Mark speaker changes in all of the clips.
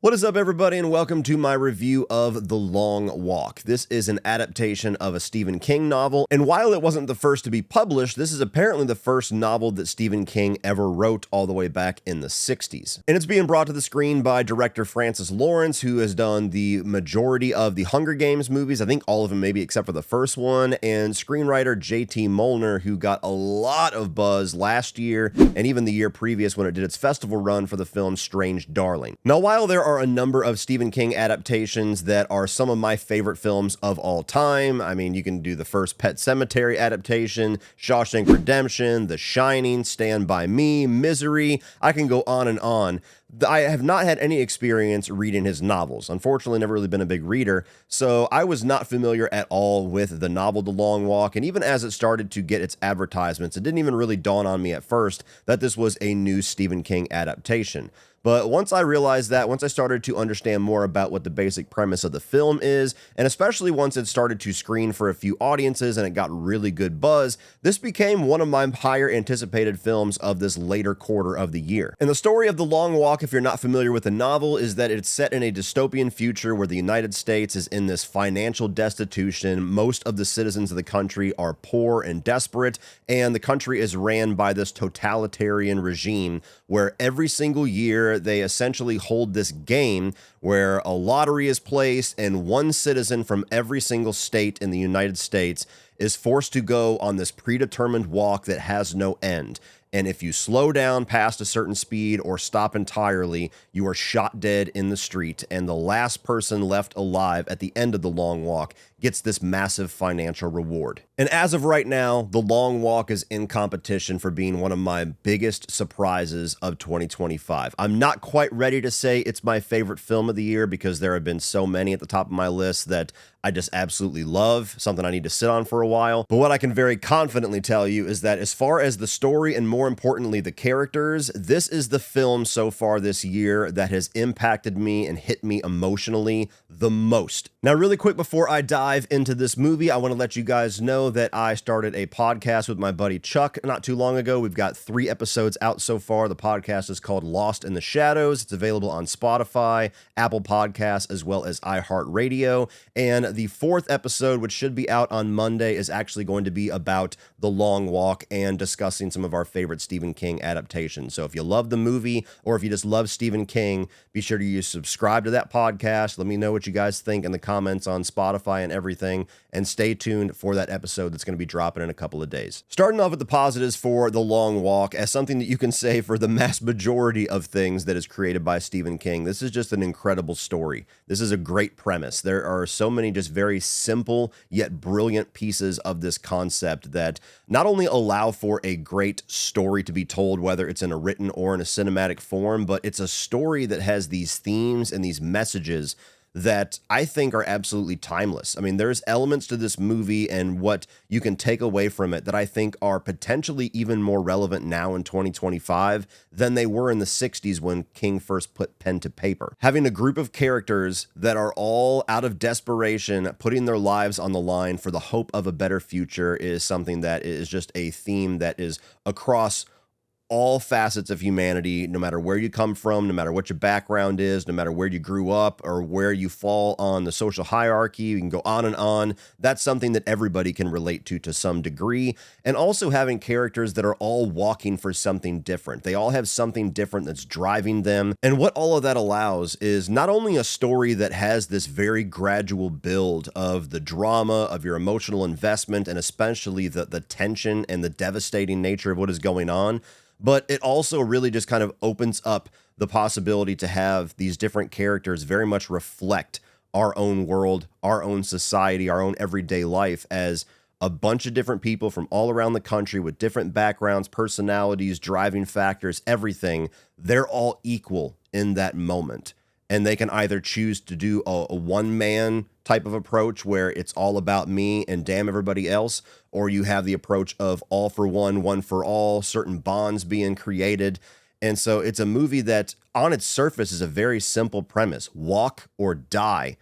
Speaker 1: What is up, everybody, and welcome to my review of The Long Walk. This is an adaptation of a Stephen King novel, and while it wasn't the first to be published, this is apparently the first novel that Stephen King ever wrote all the way back in the 60s. And it's being brought to the screen by director Francis Lawrence, who has done the majority of the Hunger Games movies, I think all of them maybe except for the first one, and screenwriter J.T. Molnar, who got a lot of buzz last year and even the year previous when it did its festival run for the film Strange Darling. Now, while there are a number of Stephen King adaptations that are some of my favorite films of all time. I mean, you can do the first Pet Sematary adaptation, Shawshank Redemption, The Shining, Stand By Me, Misery. I can go on and on. I have not had any experience reading his novels. Unfortunately, never really been a big reader, so I was not familiar at all with the novel The Long Walk, and even as it started to get its advertisements, it didn't even really dawn on me at first that this was a new Stephen King adaptation. But once I realized that, once I started to understand more about what the basic premise of the film is, and especially once it started to screen for a few audiences and it got really good buzz, this became one of my higher anticipated films of this later quarter of the year. And the story of The Long Walk, if you're not familiar with the novel, is that it's set in a dystopian future where the United States is in this financial destitution. Most of the citizens of the country are poor and desperate, and the country is ran by this totalitarian regime where every single year they essentially hold this game where a lottery is placed and one citizen from every single state in the United States is forced to go on this predetermined walk that has no end. And if you slow down past a certain speed or stop entirely, you are shot dead in the street, and the last person left alive at the end of the long walk gets this massive financial reward. And as of right now, The Long Walk is in competition for being one of my biggest surprises of 2025. I'm not quite ready to say it's my favorite film of the year because there have been so many at the top of my list that I just absolutely love, something I need to sit on for a while. But what I can very confidently tell you is that as far as the story and more importantly the characters, this is the film so far this year that has impacted me and hit me emotionally the most. Now, really quick before I dive into this movie, I want to let you guys know that I started a podcast with my buddy Chuck not too long ago. We've got 3 episodes out so far. The podcast is called Lost in the Shadows. It's available on Spotify, Apple Podcasts, as well as iHeartRadio. And the 4th episode, which should be out on Monday, is actually going to be about The Long Walk and discussing some of our favorite Stephen King adaptations. So if you love the movie or if you just love Stephen King, be sure to subscribe to that podcast. Let me know what you guys think in the comments on Spotify and everything, and stay tuned for that episode that's going to be dropping in a couple of days. Starting off with the positives for The Long Walk, as something that you can say for the mass majority of things that is created by Stephen King, this is just an incredible story. This is a great premise. There are so many just very simple yet brilliant pieces of this concept that not only allow for a great story to be told, whether it's in a written or in a cinematic form, but it's a story that has these themes and these messages that I think are absolutely timeless. I mean, there's elements to this movie and what you can take away from it that I think are potentially even more relevant now in 2025 than they were in the 60s when King first put pen to paper. Having a group of characters that are all out of desperation, putting their lives on the line for the hope of a better future is something that is just a theme that is across all facets of humanity, no matter where you come from, no matter what your background is, no matter where you grew up or where you fall on the social hierarchy. You can go on and on. That's something that everybody can relate to some degree. And also having characters that are all walking for something different. They all have something different that's driving them. And what all of that allows is not only a story that has this very gradual build of the drama, of your emotional investment, and especially the tension and the devastating nature of what is going on, but it also really just kind of opens up the possibility to have these different characters very much reflect our own world, our own society, our own everyday life as a bunch of different people from all around the country with different backgrounds, personalities, driving factors, everything. They're all equal in that moment. And they can either choose to do a one-man type of approach where it's all about me and damn everybody else, or you have the approach of all for one for all, certain bonds being created. And so it's a movie that on its surface is a very simple premise: walk or die.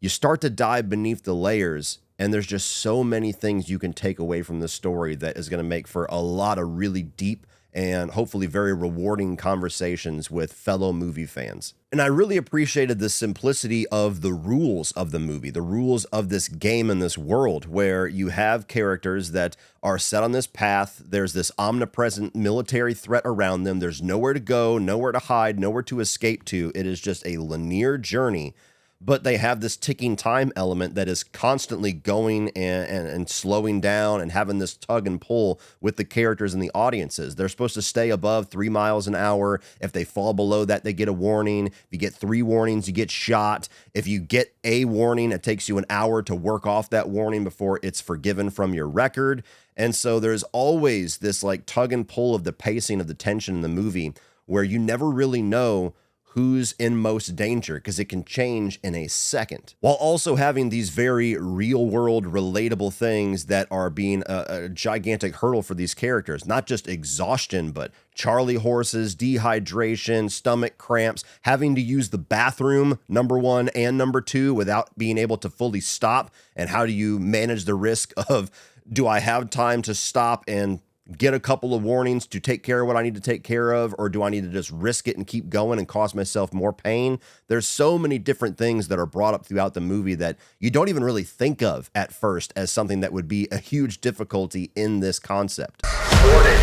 Speaker 1: You start to dive beneath the layers, and there's just so many things you can take away from the story that is going to make for a lot of really deep and hopefully very rewarding conversations with fellow movie fans. And I really appreciated the simplicity of the rules of the movie, the rules of this game and this world, where you have characters that are set on this path. There's this omnipresent military threat around them. There's nowhere to go, nowhere to hide, nowhere to escape to. It is just a linear journey. But they have this ticking time element that is constantly going and slowing down and having this tug and pull with the characters and the audiences. They're supposed to stay above 3 miles an hour. If they fall below that, they get a warning. If you get 3 warnings, you get shot. If you get a warning, it takes you an hour to work off that warning before it's forgiven from your record. And so there's always this like tug and pull of the pacing of the tension in the movie where you never really know who's in most danger, because it can change in a second, while also having these very real world relatable things that are being a gigantic hurdle for these characters. Not just exhaustion, but Charlie horses, dehydration, stomach cramps, having to use the bathroom, number 1 and number 2, without being able to fully stop. And how do you manage the risk of, do I have time to stop and get a couple of warnings to take care of what I need to take care of, or do I need to just risk it and keep going and cause myself more pain? There's so many different things that are brought up throughout the movie that you don't even really think of at first as something that would be a huge difficulty in this concept. Warning.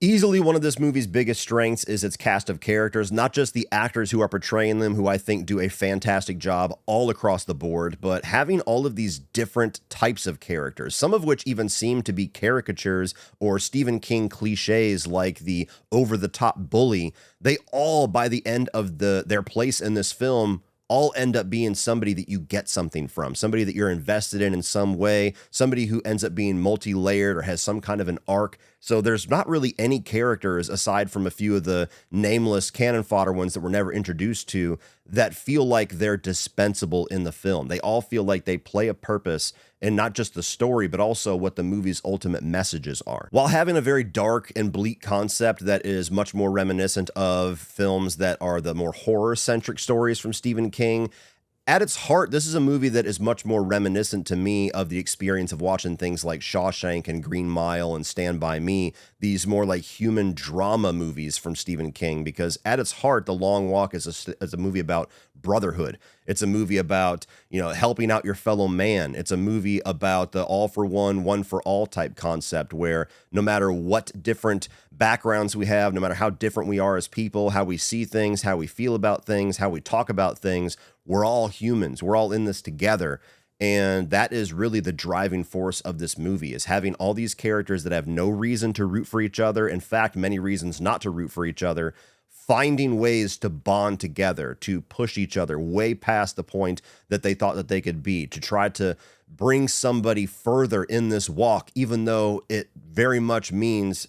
Speaker 1: Easily one of this movie's biggest strengths is its cast of characters, not just the actors who are portraying them, who I think do a fantastic job all across the board, but having all of these different types of characters, some of which even seem to be caricatures or Stephen King cliches like the over-the-top bully. They all, by the end of their place in this film, all end up being somebody that you get something from, somebody that you're invested in some way, somebody who ends up being multi-layered or has some kind of an arc. So there's not really any characters, aside from a few of the nameless cannon fodder ones that we're never introduced to, that feel like they're dispensable in the film. They all feel like they play a purpose in not just the story, but also what the movie's ultimate messages are. While having a very dark and bleak concept that is much more reminiscent of films that are the more horror-centric stories from Stephen King, at its heart, this is a movie that is much more reminiscent to me of the experience of watching things like Shawshank and Green Mile and Stand By Me, these more like human drama movies from Stephen King, because at its heart, The Long Walk is a movie about brotherhood. It's a movie about, helping out your fellow man. It's a movie about the all for one, one for all type concept, where no matter what different backgrounds we have, no matter how different we are as people, how we see things, how we feel about things, how we talk about things, we're all humans. We're all in this together. And that is really the driving force of this movie, is having all these characters that have no reason to root for each other. In fact, many reasons not to root for each other, finding ways to bond together, to push each other way past the point that they thought that they could be, to try to bring somebody further in this walk, even though it very much means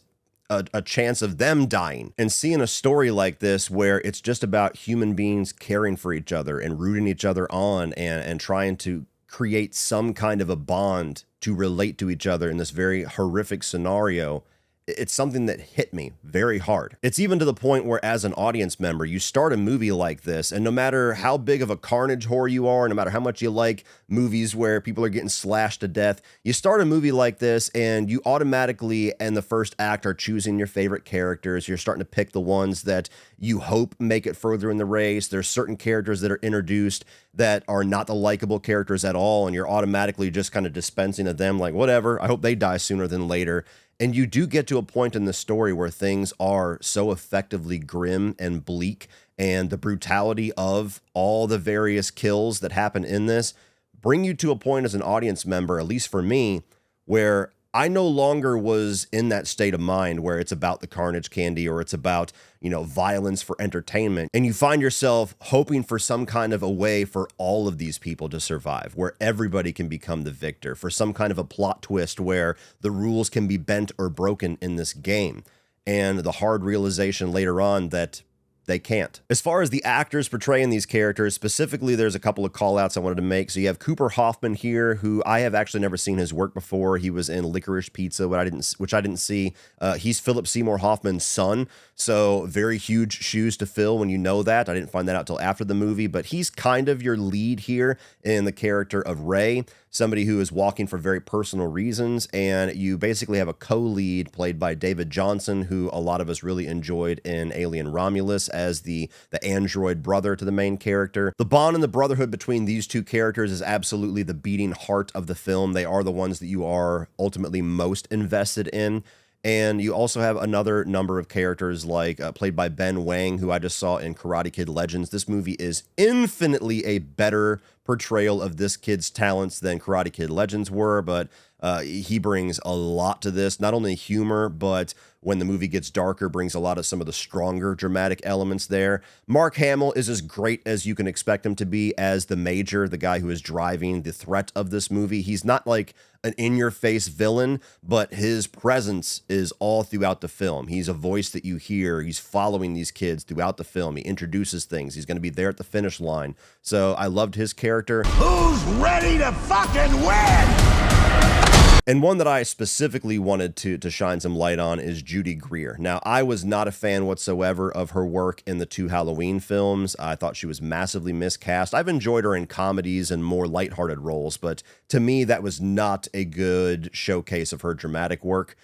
Speaker 1: a chance of them dying. And seeing a story like this where it's just about human beings caring for each other and rooting each other on and trying to create some kind of a bond to relate to each other in this very horrific scenario, it's something that hit me very hard. It's even to the point where, as an audience member, you start a movie like this, and no matter how big of a carnage whore you are, no matter how much you like movies where people are getting slashed to death, you start a movie like this and you automatically, in the first act, are choosing your favorite characters. You're starting to pick the ones that you hope make it further in the race. There's certain characters that are introduced that are not the likable characters at all, and you're automatically just kind of dispensing of them, like, whatever, I hope they die sooner than later. And you do get to a point in the story where things are so effectively grim and bleak, and the brutality of all the various kills that happen in this bring you to a point as an audience member, at least for me, where I no longer was in that state of mind where it's about the carnage candy or it's about, violence for entertainment. And you find yourself hoping for some kind of a way for all of these people to survive, where everybody can become the victor, for some kind of a plot twist where the rules can be bent or broken in this game. And the hard realization later on that they can't. As far as the actors portraying these characters, specifically, there's a couple of call-outs I wanted to make. So you have Cooper Hoffman here, who I have actually never seen his work before. He was in Licorice Pizza, which I didn't see. He's Philip Seymour Hoffman's son, so very huge shoes to fill when you know that. I didn't find that out till after the movie, but he's kind of your lead here in the character of Ray, somebody who is walking for very personal reasons, and you basically have a co-lead played by David Johnson, who a lot of us really enjoyed in Alien Romulus as the android brother to the main character. The bond and the brotherhood between these two characters is absolutely the beating heart of the film. They are the ones that you are ultimately most invested in. And you also have another number of characters like played by Ben Wang, who I just saw in Karate Kid Legends. This movie is infinitely a better portrayal of this kid's talents than Karate Kid Legends were, but he brings a lot to this, not only humor, but when the movie gets darker, brings a lot of some of the stronger dramatic elements there. Mark Hamill is as great as you can expect him to be as the Major, the guy who is driving the threat of this movie. He's not like an in-your-face villain, but his presence is all throughout the film. He's a voice that you hear. He's following these kids throughout the film. He introduces things. He's going to be there at the finish line. So I loved his character.
Speaker 2: Who's ready to fucking win?
Speaker 1: And one that I specifically wanted to shine some light on is Judy Greer. Now, I was not a fan whatsoever of her work in the 2 Halloween films. I thought she was massively miscast. I've enjoyed her in comedies and more lighthearted roles, but to me, that was not a good showcase of her dramatic work.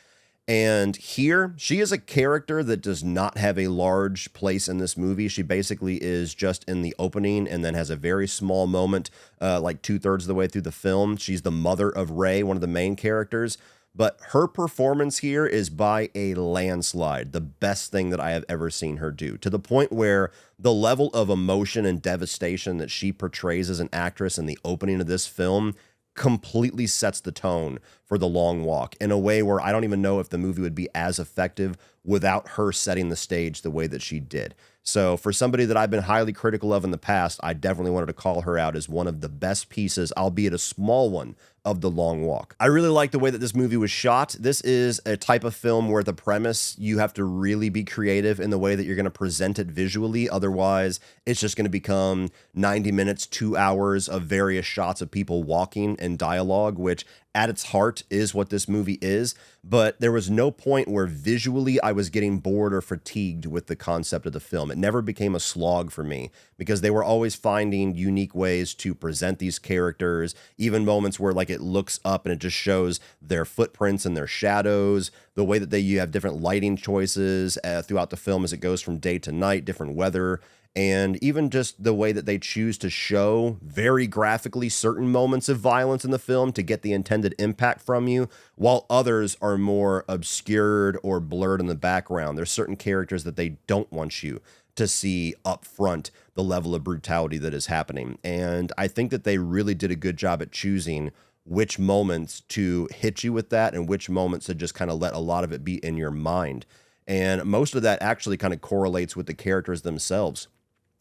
Speaker 1: And here, she is a character that does not have a large place in this movie. She basically is just in the opening and then has a very small moment, like 2/3 of the way through the film. She's the mother of Ray, one of the main characters. But her performance here is by a landslide the best thing that I have ever seen her do, to the point where the level of emotion and devastation that she portrays as an actress in the opening of this film completely sets the tone for The Long Walk in a way where I don't even know if the movie would be as effective without her setting the stage the way that she did. So for somebody that I've been highly critical of in the past, I definitely wanted to call her out as one of the best pieces, albeit a small one, of The Long Walk. I really like the way that this movie was shot. This is a type of film where the premise, you have to really be creative in the way that you're going to present it visually. Otherwise, it's just going to become 90 minutes, 2 hours of various shots of people walking and dialogue, which at its heart is what this movie is. But there was no point where visually I was getting bored or fatigued with the concept of the film. It never became a slog for me because they were always finding unique ways to present these characters, even moments where like it looks up and it just shows their footprints and their shadows, the way that you have different lighting choices throughout the film as it goes from day to night, different weather, and even just the way that they choose to show very graphically certain moments of violence in the film to get the intended impact from you, while others are more obscured or blurred in the background. There's certain characters that they don't want you to see up front the level of brutality that is happening. And I think that they really did a good job at choosing which moments to hit you with that and which moments to just kind of let a lot of it be in your mind. And most of that actually kind of correlates with the characters themselves,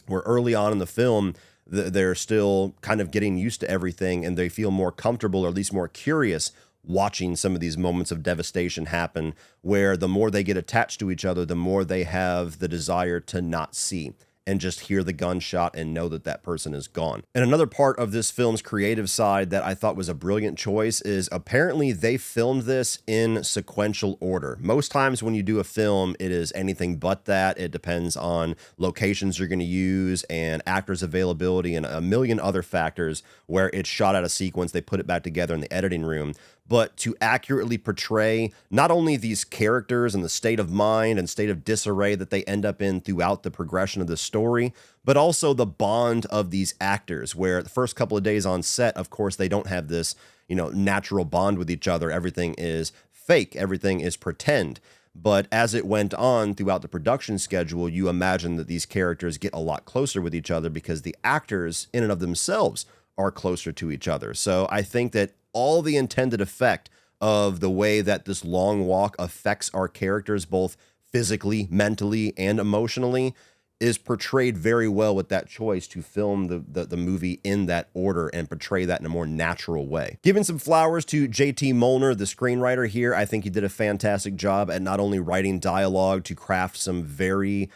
Speaker 1: where early on in the film, they're still kind of getting used to everything and they feel more comfortable or at least more curious watching some of these moments of devastation happen, where the more they get attached to each other, the more they have the desire to not see and just hear the gunshot and know that that person is gone. And another part of this film's creative side that I thought was a brilliant choice is apparently they filmed this in sequential order. Most times when you do a film, it is anything but that. It depends on locations you're going to use and actors' availability and a million other factors where it's shot out of sequence. They put it back together in the editing room. But to accurately portray not only these characters and the state of mind and state of disarray that they end up in throughout the progression of the story, but also the bond of these actors, where the first couple of days on set, of course, they don't have this, natural bond with each other. Everything is fake. Everything is pretend. But as it went on throughout the production schedule, you imagine that these characters get a lot closer with each other because the actors in and of themselves are closer to each other. So I think that all the intended effect of the way that this long walk affects our characters, both physically, mentally, and emotionally, is portrayed very well with that choice to film the movie in that order and portray that in a more natural way. Giving some flowers to J.T. Molnar, the screenwriter here. I think he did a fantastic job at not only writing dialogue to craft some very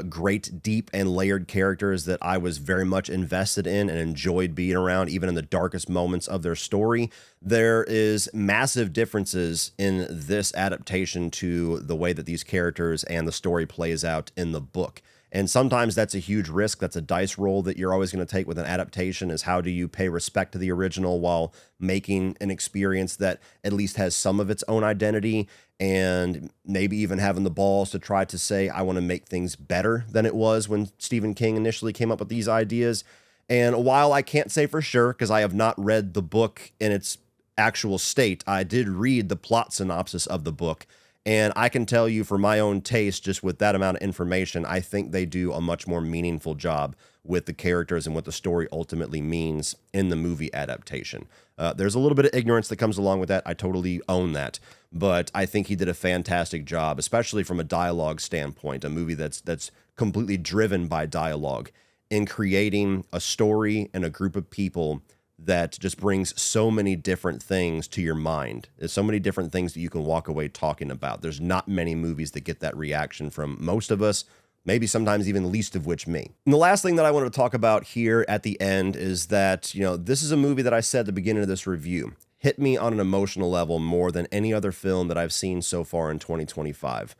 Speaker 1: great, deep, and layered characters that I was very much invested in and enjoyed being around, even in the darkest moments of their story. There is massive differences in this adaptation to the way that these characters and the story plays out in the book. And sometimes that's a huge risk. That's a dice roll that you're always going to take with an adaptation, is how do you pay respect to the original while making an experience that at least has some of its own identity, and maybe even having the balls to try to say, I want to make things better than it was when Stephen King initially came up with these ideas. And while I can't say for sure, because I have not read the book in its actual state, I did read the plot synopsis of the book. And I can tell you for my own taste, just with that amount of information, I think they do a much more meaningful job with the characters and what the story ultimately means in the movie adaptation. There's a little bit of ignorance that comes along with that. I totally own that. But I think he did a fantastic job, especially from a dialogue standpoint, a movie that's completely driven by dialogue, in creating a story and a group of people that just brings so many different things to your mind. There's so many different things that you can walk away talking about. There's not many movies that get that reaction from most of us, maybe sometimes even least of which me. And the last thing that I wanted to talk about here at the end is that, this is a movie that I said at the beginning of this review hit me on an emotional level more than any other film that I've seen so far in 2025.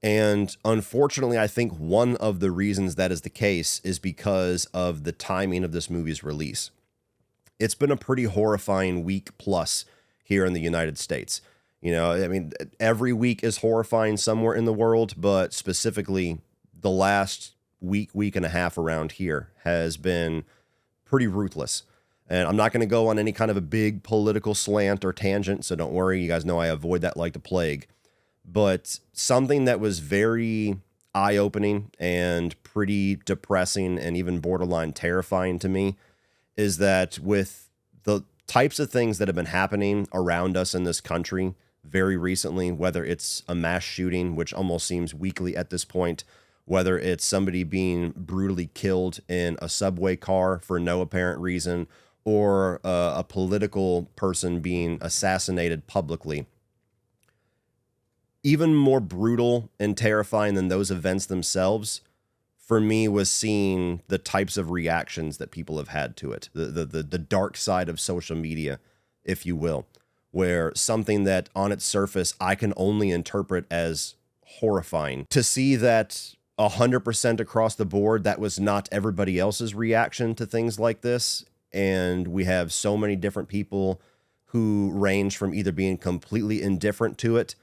Speaker 1: And unfortunately, I think one of the reasons that is the case is because of the timing of this movie's release. It's been a pretty horrifying week plus here in the United States. Every week is horrifying somewhere in the world, but specifically the last week and a half around here has been pretty ruthless. And I'm not going to go on any kind of a big political slant or tangent, so don't worry. You guys know I avoid that like the plague. But something that was very eye-opening and pretty depressing and even borderline terrifying to me is that with the types of things that have been happening around us in this country very recently, whether it's a mass shooting, which almost seems weekly at this point, whether it's somebody being brutally killed in a subway car for no apparent reason, or a political person being assassinated publicly. Even more brutal and terrifying than those events themselves, for me, was seeing the types of reactions that people have had to it. The dark side of social media, if you will, where something that on its surface I can only interpret as horrifying, to see that 100% across the board, that was not everybody else's reaction to things like this. And we have so many different people who range from either being completely indifferent to it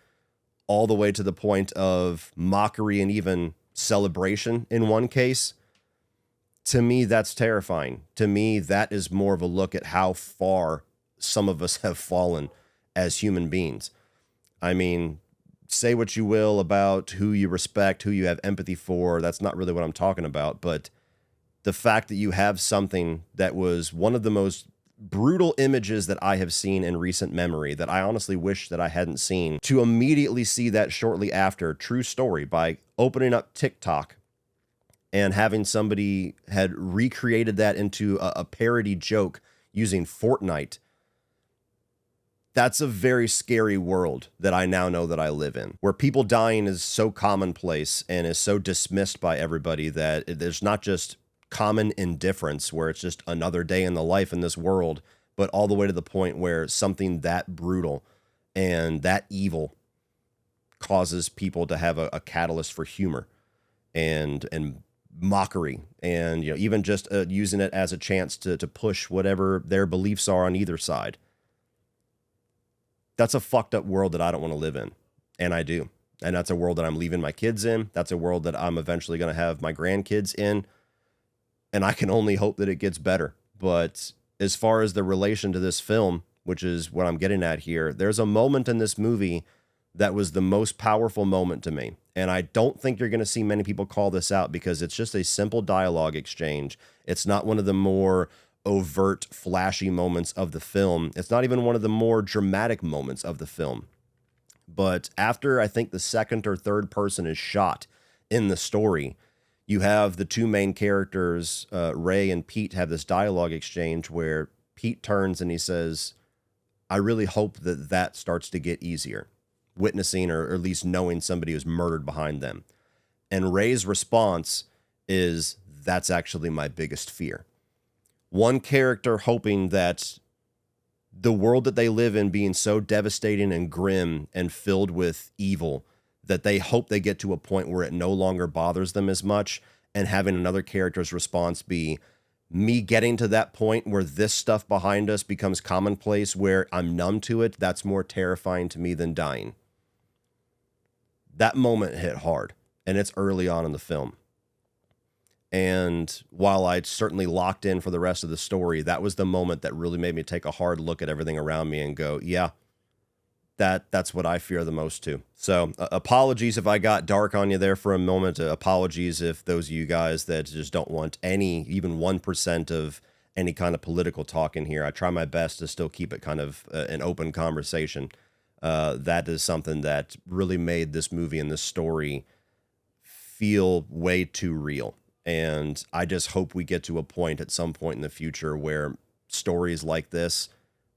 Speaker 1: all the way to the point of mockery and even celebration in one case. To me, that's terrifying. To me, that is more of a look at how far some of us have fallen as human beings. I mean, say what you will about who you respect, who you have empathy for. That's not really what I'm talking about. But the fact that you have something that was one of the most brutal images that I have seen in recent memory, that I honestly wish that I hadn't seen, to immediately see that shortly after, true story, by opening up TikTok and having somebody had recreated that into a parody joke using Fortnite. That's a very scary world that I now know that I live in, where people dying is so commonplace and is so dismissed by everybody that there's not just common indifference where it's just another day in the life in this world, but all the way to the point where something that brutal and that evil causes people to have a catalyst for humor and mockery, and even just using it as a chance to push whatever their beliefs are on either side. That's a fucked up world that I don't want to live in, and I do. And that's a world that I'm leaving my kids in. That's a world that I'm eventually going to have my grandkids in. And I can only hope that it gets better. But as far as the relation to this film, which is what I'm getting at here, there's a moment in this movie that was the most powerful moment to me. And I don't think you're going to see many people call this out because it's just a simple dialogue exchange. It's not one of the more overt, flashy moments of the film. It's not even one of the more dramatic moments of the film. But after I think the second or third person is shot in the story, you have the two main characters, Ray and Pete, have this dialogue exchange where Pete turns and he says, I really hope that starts to get easier, witnessing or at least knowing somebody was murdered behind them. And Ray's response is, that's actually my biggest fear. One character hoping that the world that they live in being so devastating and grim and filled with evil that they hope they get to a point where it no longer bothers them as much, and having another character's response be, me getting to that point where this stuff behind us becomes commonplace, where I'm numb to it, that's more terrifying to me than dying. That moment hit hard, and it's early on in the film. And while I certainly locked in for the rest of the story, that was the moment that really made me take a hard look at everything around me and go, yeah, that's what I fear the most too. So apologies if I got dark on you there for a moment. Apologies if those of you guys that just don't want any, even 1% of any kind of political talk in here. I try my best to still keep it kind of an open conversation. That is something that really made this movie and this story feel way too real. And I just hope we get to a point at some point in the future where stories like this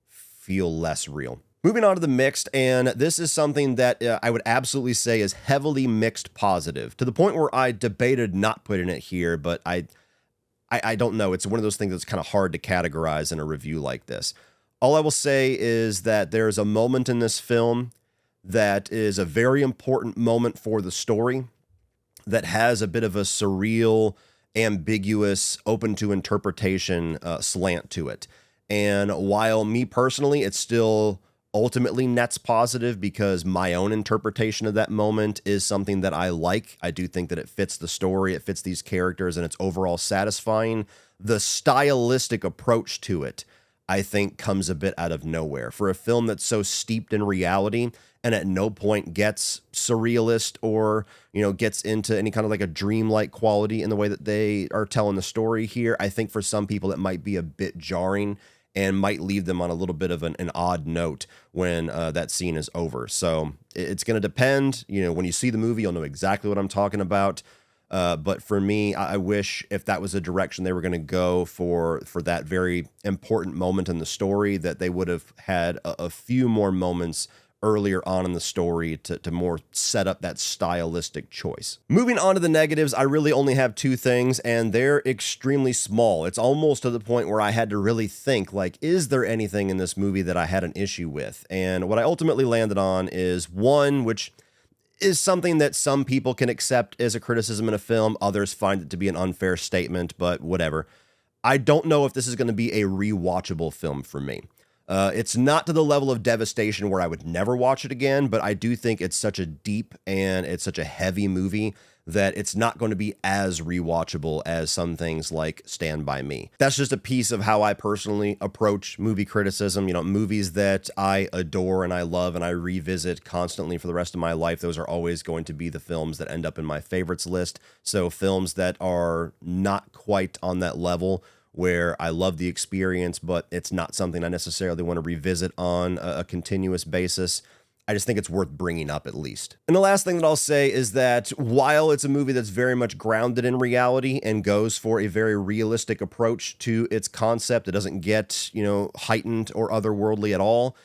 Speaker 1: feel less real. Moving on to the mixed, and this is something that I would absolutely say is heavily mixed positive, to the point where I debated not putting it here, but I don't know. It's one of those things that's kind of hard to categorize in a review like this. All I will say is that there's a moment in this film that is a very important moment for the story, that has a bit of a surreal, ambiguous, open to interpretation slant to it. And while me personally, it's still ultimately nets positive because my own interpretation of that moment is something that I like. I do think that it fits the story, it fits these characters, and it's overall satisfying. The stylistic approach to it, I think, comes a bit out of nowhere. For a film that's so steeped in reality and at no point gets surrealist or, gets into any kind of like a dreamlike quality in the way that they are telling the story here, I think for some people it might be a bit jarring and might leave them on a little bit of an odd note when that scene is over. So it's going to depend. When you see the movie, you'll know exactly what I'm talking about. But for me, I wish if that was the direction they were going to go for that very important moment in the story, that they would have had a few more moments earlier on in the story to more set up that stylistic choice. Moving on to the negatives, I really only have two things, and they're extremely small. It's almost to the point where I had to really think, like, is there anything in this movie that I had an issue with? And what I ultimately landed on is one, which is something that some people can accept as a criticism in a film. Others find it to be an unfair statement, but whatever. I don't know if this is going to be a rewatchable film for me. It's not to the level of devastation where I would never watch it again, but I do think it's such a deep and it's such a heavy movie that it's not going to be as rewatchable as some things like Stand By Me. That's just a piece of how I personally approach movie criticism. Movies that I adore and I love and I revisit constantly for the rest of my life, those are always going to be the films that end up in my favorites list. So films that are not quite on that level where I love the experience, but it's not something I necessarily want to revisit on a continuous basis, I just think it's worth bringing up at least. And the last thing that I'll say is that while it's a movie that's very much grounded in reality and goes for a very realistic approach to its concept, it doesn't get, heightened or otherworldly at all.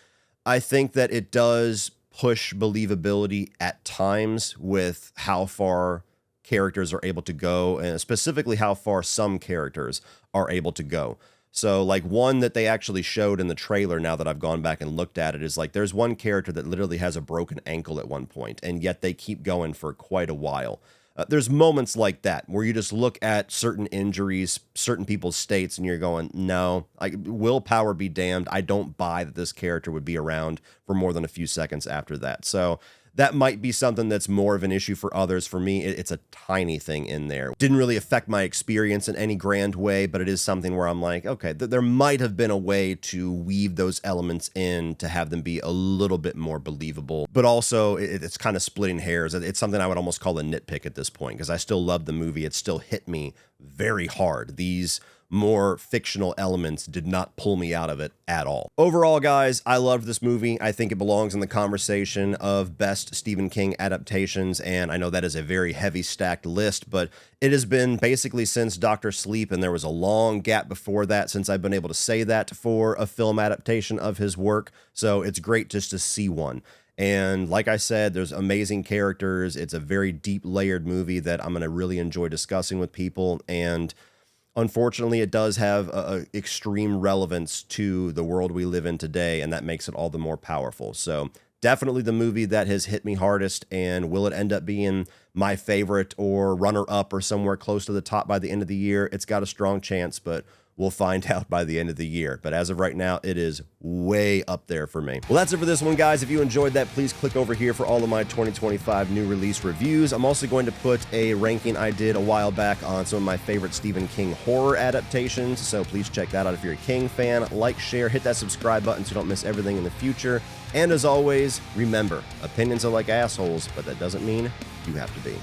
Speaker 1: I think that it does push believability at times with how far characters are able to go, and specifically how far some characters are able to go. So like one that they actually showed in the trailer, now that I've gone back and looked at it, is like there's one character that literally has a broken ankle at one point, and yet they keep going for quite a while. There's moments like that where you just look at certain injuries, certain people's states, and you're going, no, willpower be damned. I don't buy that this character would be around for more than a few seconds after that. So that might be something that's more of an issue for others. For me, it's a tiny thing in there. Didn't really affect my experience in any grand way, but it is something where I'm like, okay, there might have been a way to weave those elements in to have them be a little bit more believable. But also, it's kind of splitting hairs. It's something I would almost call a nitpick at this point, because I still love the movie. It still hit me very hard. These more fictional elements did not pull me out of it at all. Overall, guys, I loved this movie. I think it belongs in the conversation of best Stephen King adaptations, and I know that is a very heavy stacked list, but it has been basically since Dr. Sleep, and there was a long gap before that since I've been able to say that for a film adaptation of his work, so it's great just to see one. And like I said, there's amazing characters. It's a very deep layered movie that I'm going to really enjoy discussing with people. And unfortunately, it does have a extreme relevance to the world we live in today, and that makes it all the more powerful. So definitely the movie that has hit me hardest. And will it end up being my favorite or runner-up or somewhere close to the top by the end of the year? It's got a strong chance, but we'll find out by the end of the year. But as of right now, it is way up there for me. Well, that's it for this one, guys. If you enjoyed that, please click over here for all of my 2025 new release reviews. I'm also going to put a ranking I did a while back on some of my favorite Stephen King horror adaptations, so please check that out if you're a King fan. Like, share, hit that subscribe button so you don't miss everything in the future. And as always, remember, opinions are like assholes, but that doesn't mean you have to be.